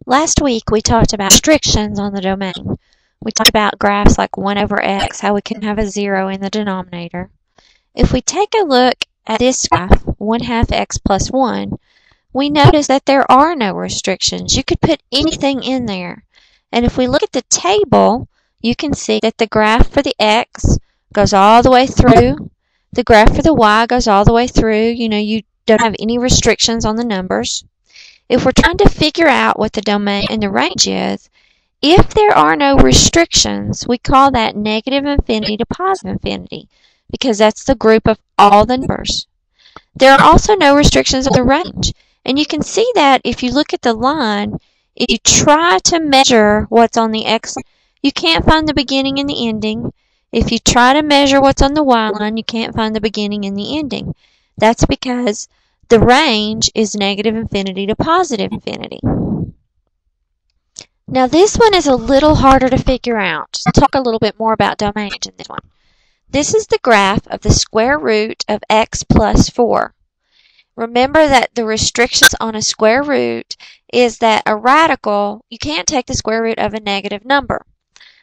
Last week we talked about restrictions on the domain. We talked about graphs like 1 over x, how we can have a 0 in the denominator. If we take a look at this graph, 1/2 x plus 1, we notice that there are no restrictions. You could put anything in there. And if we look at the table, you can see that the graph for the x goes all the way through. The graph for the y goes all the way through. You don't have any restrictions on the numbers. If we're trying to figure out what the domain and the range is, if there are no restrictions, we call that negative infinity to positive infinity, because that's the group of all the numbers. There are also no restrictions on the range. And you can see that if you look at the line, if you try to measure what's on the x line, you can't find the beginning and the ending. If you try to measure what's on the y line, you can't find the beginning and the ending. That's because the range is negative infinity to positive infinity. Now this one is a little harder to figure out. Let's talk a little bit more about domain in this one. This is the graph of the square root of x plus 4. Remember that the restrictions on a square root is that a radical, you can't take the square root of a negative number.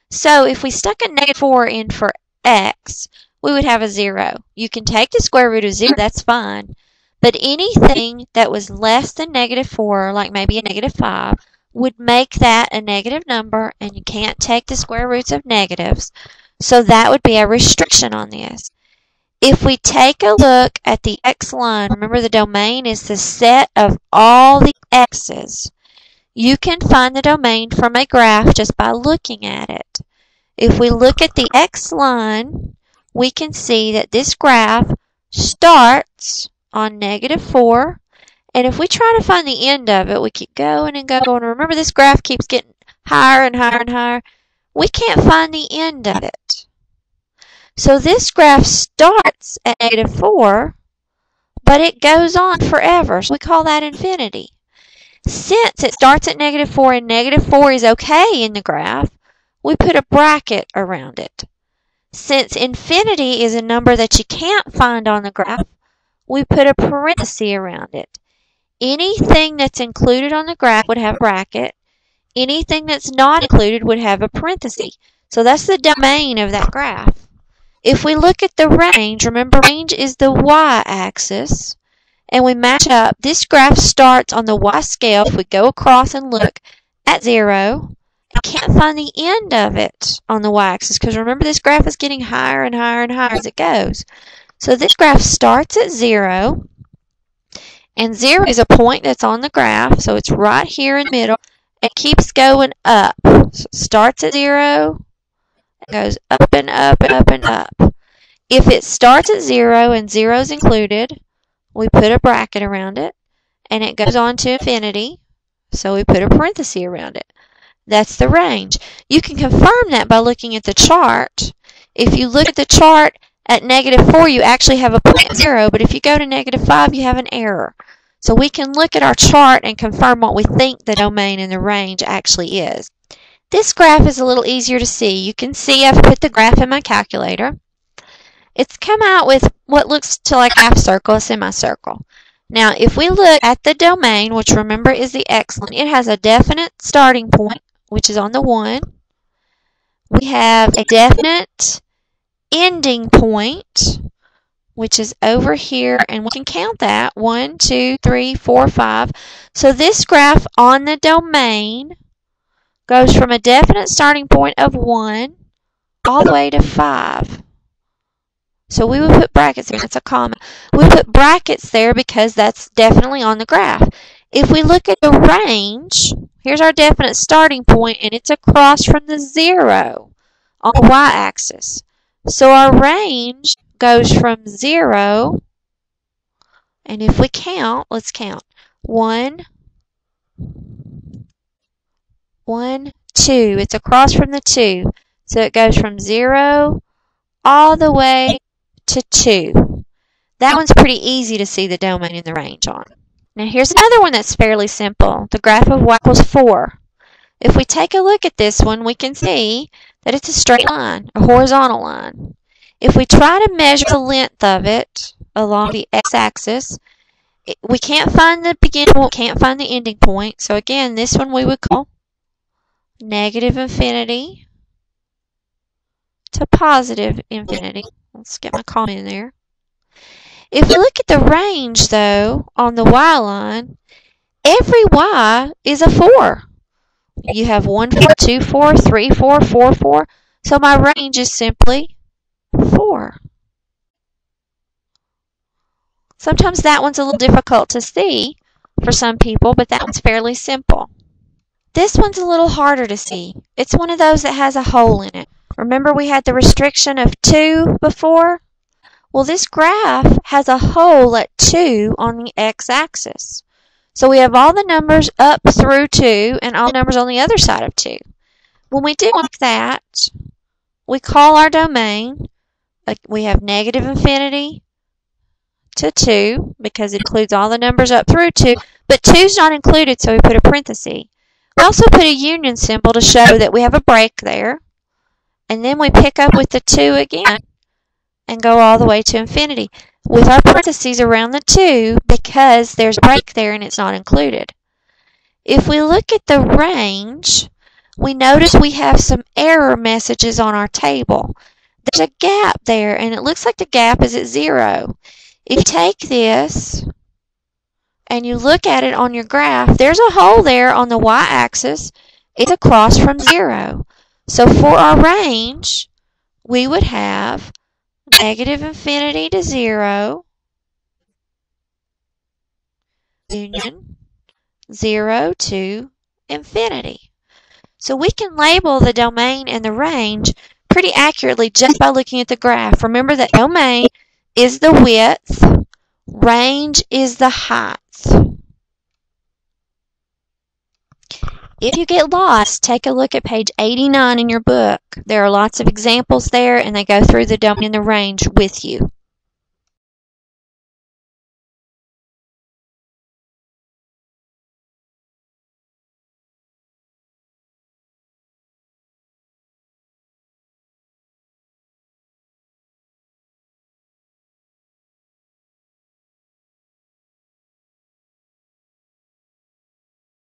So if we stuck a negative 4 in for x, we would have a 0. You can take the square root of 0, that's fine. But anything that was less than negative 4, like maybe a negative 5, would make that a negative number, and you can't take the square roots of negatives. So that would be a restriction on this. If we take a look at the x line, remember the domain is the set of all the x's. You can find the domain from a graph just by looking at it. If we look at the x line, we can see that this graph starts on negative 4. And if we try to find the end of it, we keep going and going. Remember, this graph keeps getting higher and higher and higher. We can't find the end of it. So this graph starts at negative 4, but it goes on forever. So we call that infinity. Since it starts at negative 4 and negative 4 is okay in the graph, we put a bracket around it. Since infinity is a number that you can't find on the graph, we put a parenthesis around it. Anything that's included on the graph would have a bracket. Anything that's not included would have a parenthesis. So that's the domain of that graph. If we look at the range, remember range is the y-axis, and we match up. This graph starts on the y scale. If we go across and look at 0, I can't find the end of it on the y-axis, because remember this graph is getting higher and higher and higher as it goes. So this graph starts at 0, and 0 is a point that's on the graph, so it's right here in the middle. It keeps going up. So it starts at 0, and goes up and up and up and up. If it starts at 0 and 0 is included, we put a bracket around it, and it goes on to infinity, so we put a parenthesis around it. That's the range. You can confirm that by looking at the chart. If you look at the chart at negative 4, you actually have a point 0, but if you go to negative 5, you have an error. So we can look at our chart and confirm what we think the domain and the range actually is. This graph is a little easier to see. You can see I've put the graph in my calculator. It's come out with what looks to like a half circle, a semicircle. Now, if we look at the domain, which remember is the x line, it has a definite starting point, which is on the 1. We have a definite ending point, which is over here, and we can count that. 1, 2, 3, 4, 5. So this graph on the domain goes from a definite starting point of 1 all the way to 5. So we would put brackets there. That's a comma. We put brackets there because that's definitely on the graph. If we look at the range, here's our definite starting point, and it's across from the 0 on the y-axis. So our range goes from 0, and if we count, let's count. 1, 1, 2. It's across from the 2. So it goes from 0 all the way to 2. That one's pretty easy to see the domain and the range on. Now here's another one that's fairly simple. The graph of y equals 4. If we take a look at this one, we can see that it's a straight line, a horizontal line. If we try to measure the length of it along the x-axis, We can't find the beginning point, can't find the ending point. So again, this one we would call negative infinity to positive infinity. Let's get my comma in there. If we look at the range, though, on the y line, every y is a 4. You have 1, 4, 2, 4, 3, 4, 4, 4. So my range is simply 4. Sometimes that one's a little difficult to see for some people, but that one's fairly simple. This one's a little harder to see. It's one of those that has a hole in it. Remember we had the restriction of 2 before? Well, this graph has a hole at 2 on the x-axis. So we have all the numbers up through 2 and all the numbers on the other side of 2. When we do like that, we call our domain, we have negative infinity to 2 because it includes all the numbers up through 2, but 2's not included, so we put a parenthesis. We also put a union symbol to show that we have a break there, and then we pick up with the 2 again and go all the way to infinity with our parentheses around the 2 because there's a break there and it's not included. If we look at the range, we notice we have some error messages on our table. There's a gap there, and it looks like the gap is at 0. If you take this and you look at it on your graph, there's a hole there on the y-axis. It's across from 0. So for our range, we would have negative infinity to 0, union 0 to infinity. So we can label the domain and the range pretty accurately just by looking at the graph. Remember that domain is the width, range is the height. If you get lost, take a look at page 89 in your book. There are lots of examples there, and they go through the domain and the range with you.